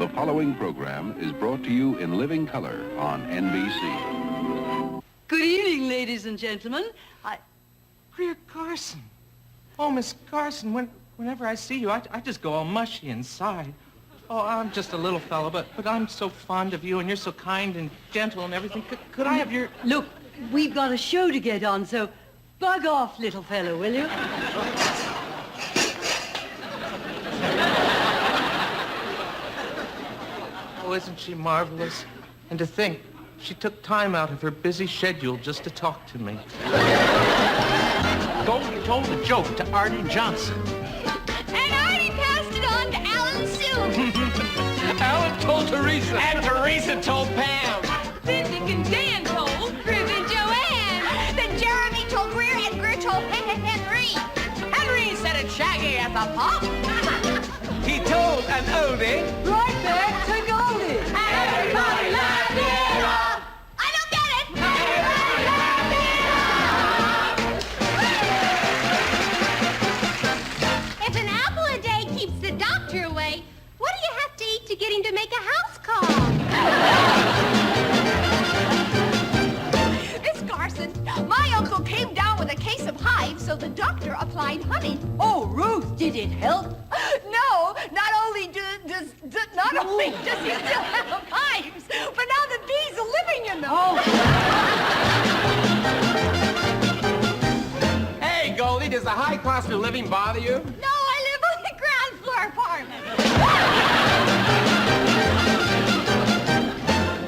The following program is brought to you in living color on NBC. Good evening, ladies and gentlemen. Greer Garson. Oh, Miss Garson, whenever I see you, I just go all mushy inside. Oh, I'm just a little fellow, but I'm so fond of you, and you're so kind and gentle and everything. Could I have your... Look, we've got a show to get on, so bug off, little fellow, will you? Oh, isn't she marvelous? And to think, she took time out of her busy schedule just to talk to me. Goldie told a joke to Artie Johnson. And Artie passed it on to Alan Sue. Alan told Teresa. And Teresa told Pam. Then Dick and Dan told Ruth and Joanne. Then Jeremy told Greer and Greer told Henry. Henry said it shaggy at the pub. He told an oldie. Right back to Goldie. Everybody laughed it off. I don't get it. Everybody laughed it off. If an apple a day keeps the doctor away, what do you have to eat to get him to make a house call? Miss Garson, my uncle came down with a case of hives, so the doctor applied honey. Oh, Ruth, did it help? No, not only does he still have hives, but now the bees are living in them. Oh. Hey, Goldie, does the high cost of living bother you? No, I live on the ground floor apartment.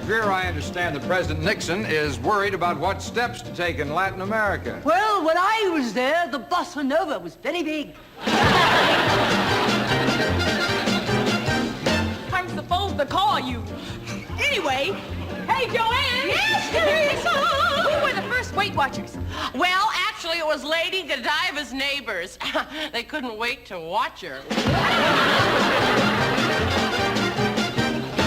Greer, I understand that President Nixon is worried about what steps to take in Latin America. Well, when I was there, the bossa nova was very big. I'm supposed to call you. Anyway, hey, Joanne. Yes, Teresa. Who were the first Weight Watchers? Well, actually, it was Lady Godiva's neighbors. They couldn't wait to watch her.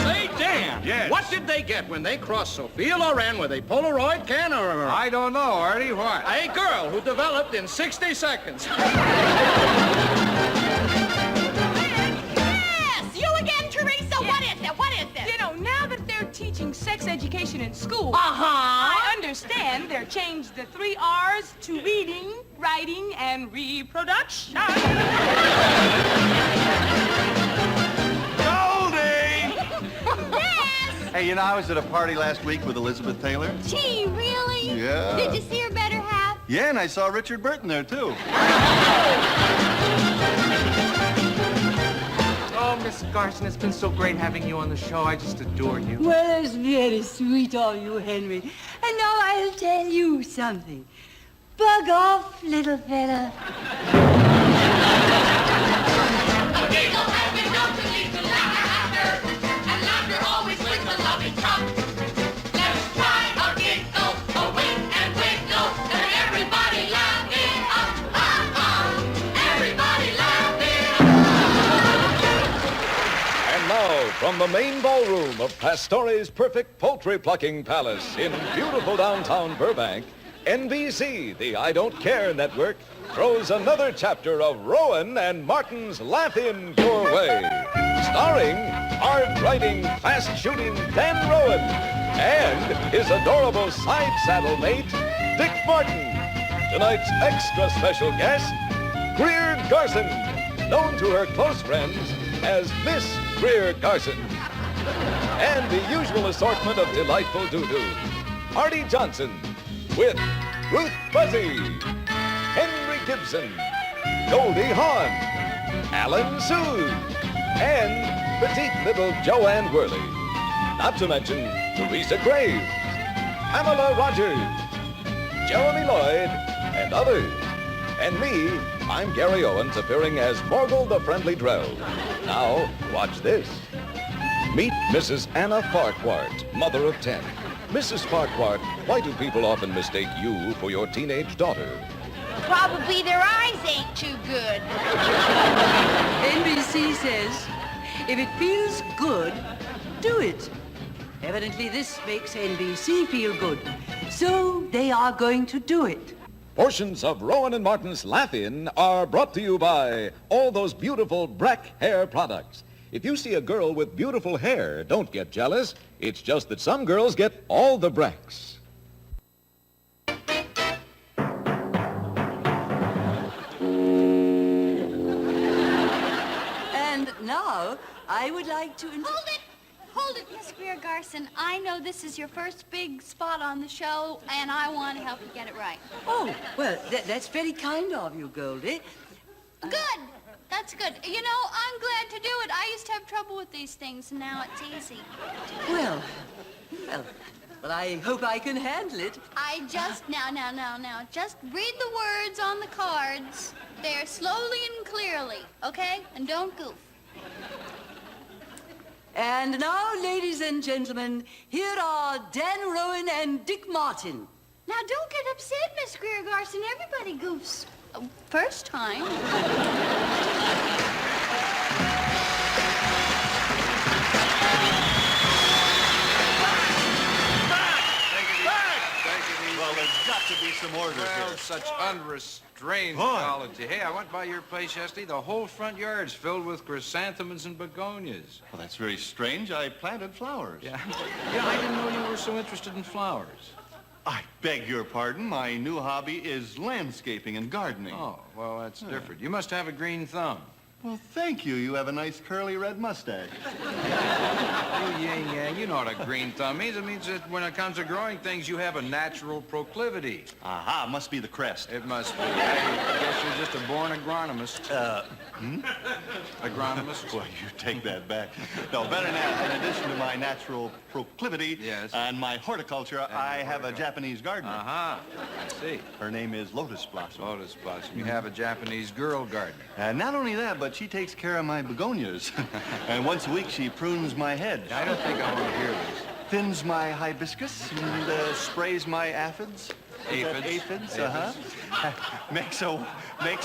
Say, Dan, Yes. what did they get when they crossed Sophia Loren with a Polaroid camera? I don't know, Artie. What? A girl who developed in 60 seconds. Yes, you again, Teresa. What is it? What is it? You know, now that they're teaching sex education in school, Uh-huh. I understand they're changed the 3 R's to reading, writing, and reproduction. Goldie! Yes. Hey, you know, I was at a party last week with Elizabeth Taylor. Gee, really? Yeah. Did you see her better half? Yeah, and I saw Richard Burton there, too. Oh, Miss Garson, it's been so great having you on the show. I just adore you. Well, it's very sweet of you, Henry. And now I'll tell you something. Bug off, little fella. From the main ballroom of Pastore's Perfect Poultry Plucking Palace in beautiful downtown Burbank, NBC, the I Don't Care network, throws another chapter of Rowan and Martin's Laugh-In your way. Starring hard-riding, fast-shooting Dan Rowan and his adorable side saddle mate, Dick Martin. Tonight's extra special guest, Greer Garson, known to her close friends as Miss Greer Garson. And the usual assortment of delightful doo-doo. Artie Johnson with Ruth Buzzy, Henry Gibson, Goldie Hawn, Alan Sue, and petite little Joanne Worley. Not to mention Teresa Graves, Pamela Rogers, Jeremy Lloyd, and others. And me, I'm Gary Owens, appearing as Morgul the Friendly Drell. Now, watch this. Meet Mrs. Anna Farquhart, mother of 10. Mrs. Farquhart, why do people often mistake you for your teenage daughter? Probably their eyes ain't too good. NBC says, if it feels good, do it. Evidently, this makes NBC feel good. So they are going to do it. Portions of Rowan and Martin's Laugh-In are brought to you by all those beautiful Brack hair products. If you see a girl with beautiful hair, don't get jealous. It's just that some girls get all the brecks. And now, I would like to... Hold it, Miss Greer Garson. I know this is your first big spot on the show, and I want to help you get it right. Oh, well, that's very kind of you, Goldie. Good. That's good. You know, I'm glad to do it. I used to have trouble with these things, and now it's easy. Well, I hope I can handle it. I just... Now. Just read the words on the cards. There slowly and clearly, okay? And don't goof. And now, ladies and gentlemen, here are Dan Rowan and Dick Martin. Now, don't get upset, Miss Greer Garson. Everybody goofs. First time. Well, there's got to be some order Well, here. such unrestrained quality. Hey, I went by your place yesterday. The whole front yard's filled with chrysanthemums and begonias. Well, that's very strange. I planted flowers. Yeah. I didn't know you were so interested in flowers. I beg your pardon. My new hobby is landscaping and gardening. Oh, well, that's different. You must have a green thumb. Well, thank you. You have a nice curly red mustache. Yeah. You know what a green thumb means. It means that when it comes to growing things, you have a natural proclivity. Aha, must be the crest. It must be. I guess you're just a born agronomist. Agronomist? Well, you take that back. No, better than that. In addition to my natural proclivity and my horticulture, I have a Japanese gardener. I see. Her name is Lotus Blossom. Lotus Blossom. You have a Japanese girl gardener. And not only that, but she takes care of my begonias. And once a week, she prunes my hedge. I don't think I want to hear this. Thins my hibiscus and sprays my aphids. Aphids? Makes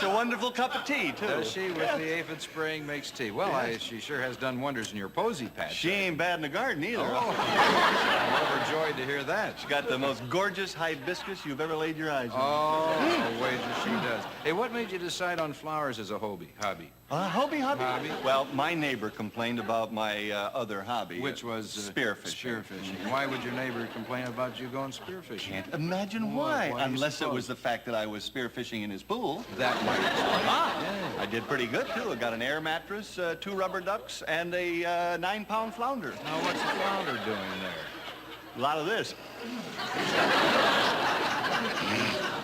a wonderful cup of tea, too. Does she, with the aphid spraying, makes tea? Well, she sure has done wonders in your posy patch. She ain't bad in the garden, either. Oh, I'm overjoyed to hear that. She's got the most gorgeous hibiscus you've ever laid your eyes on. Oh, the ways that she does. Hey, what made you decide on flowers as a hobby? Hobby? Well, my neighbor complained about my other hobby. Which was? Spearfishing. Spearfishing. Why would your neighbor complain about you going spearfishing? Can't imagine why. Unless it was the fact that I was spearfishing in his pool. That might explain. I did pretty good, too. I got an air mattress, 2 rubber ducks, and a 9-pound flounder. Now, what's the flounder doing there? A lot of this.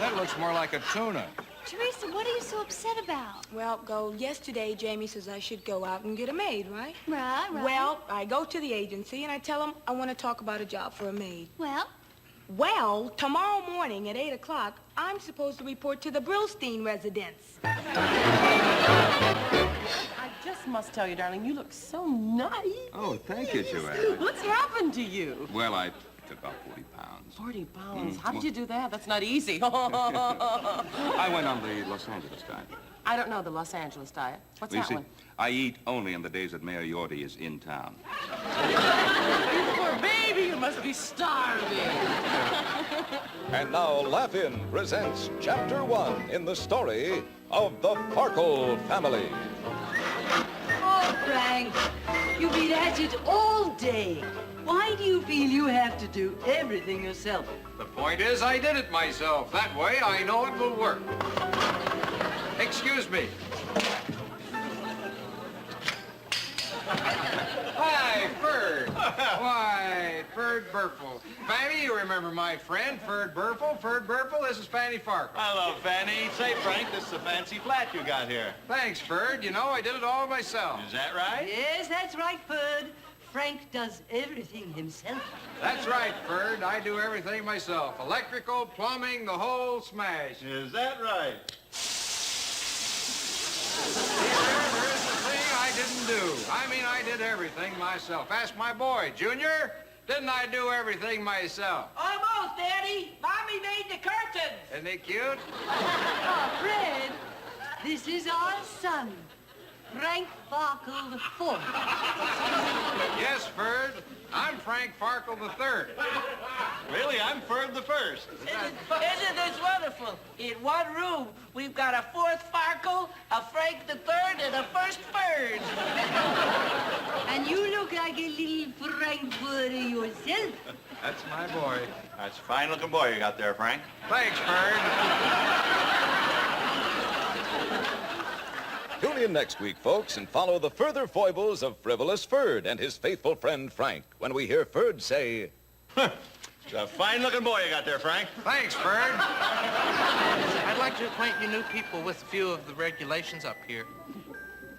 That looks more like a tuna. Teresa, what are you so upset about? Well, yesterday Jamie says I should go out and get a maid, right? Right. Well, I go to the agency and I tell them I want to talk about a job for a maid. Well, tomorrow morning at 8 o'clock, I'm supposed to report to the Brillstein residence. I just must tell you, darling, you look so nice. Oh, thank you, Joanne. What's happened to you? Well, I took about 40 pounds. 40 pounds? How did you do that? That's not easy. I went on the Los Angeles diet. I don't know the Los Angeles diet. What's that one? I eat only on the days that Mayor Yorty is in town. You poor baby, you must be starving. And now Laugh-In presents Chapter 1 in the story of the Farkle family. Oh, Frank, you've been at it all day. Why do you feel you have to do everything yourself? The point is, I did it myself. That way, I know it will work. Excuse me. Hi, Ferd. Why, Ferd Burfel. Fanny, you remember my friend, Ferd Burfel. Ferd Burfel, this is Fanny Farkle. Hello, Fanny. Say, Frank, this is a fancy flat you got here. Thanks, Ferd. You know, I did it all myself. Is that right? Yes, that's right, Ferd. Frank does everything himself. That's right, Ferd. I do everything myself. Electrical, plumbing, the whole smash. Is that right? There is the thing I didn't do. I mean, I did everything myself. Ask my boy, Junior. Didn't I do everything myself? Almost, Daddy. Mommy made the curtains. Isn't he cute? Oh, Fred, this is our son, Frank Farkle IV. Yes, Ferd. I'm Frank Farkle III. Really? I'm Ferd the First. Isn't this wonderful? In one room, we've got a fourth Farkle, a Frank the Third, and a first Ferd. like a little Frankfurter yourself. That's my boy. That's a fine-looking boy you got there, Frank. Thanks, Ferd. Tune in next week, folks, and follow the further foibles of frivolous Ferd and his faithful friend Frank when we hear Ferd say... It's a fine-looking boy you got there, Frank. Thanks, Ferd. I'd like to acquaint you new people with a few of the regulations up here.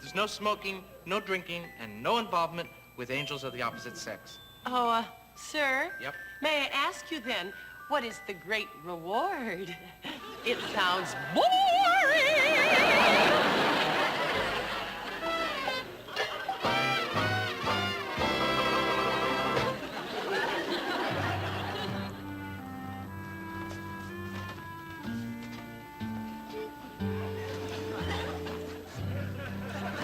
There's no smoking, no drinking, and no involvement with angels of the opposite sex. Oh, sir? Yep. May I ask you then, what is the great reward? It sounds boring!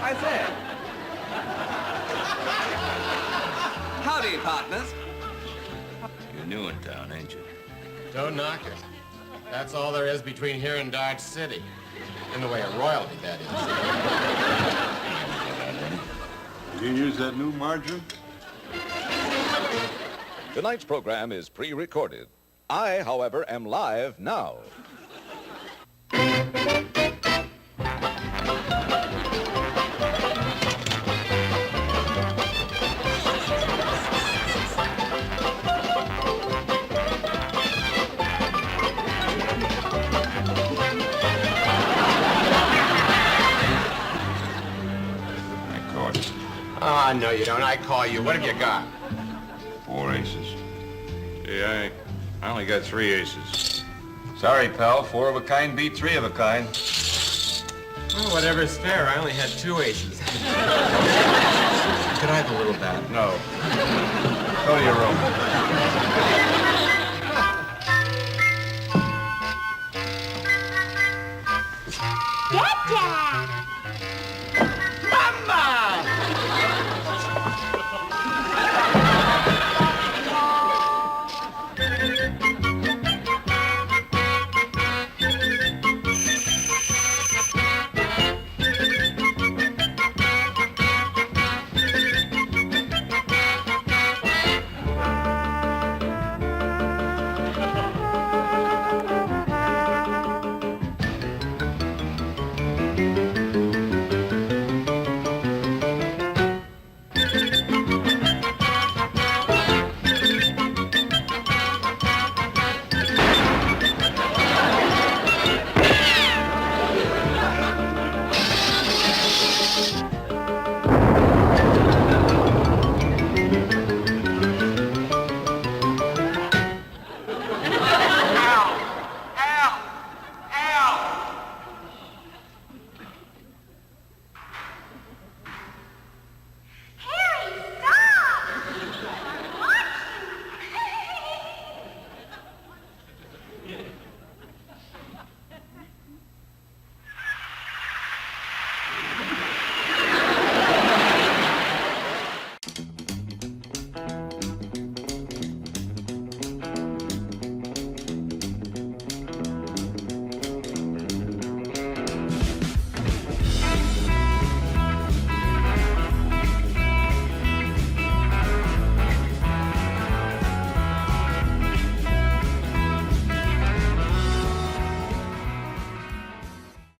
I say. Howdy, partners. You're new in town, ain't you? Don't knock it. That's all there is between here and Dodge City. In the way of royalty, that is. Did you use that new margarine? Tonight's program is pre-recorded. I, however, am live now. Oh, no, you don't. I call you. What have you got? 4 aces. Gee, I only got 3 aces. Sorry, pal. 4 of a kind beat 3 of a kind. Well, whatever's fair. I only had 2 aces. Could I have a little bat? No.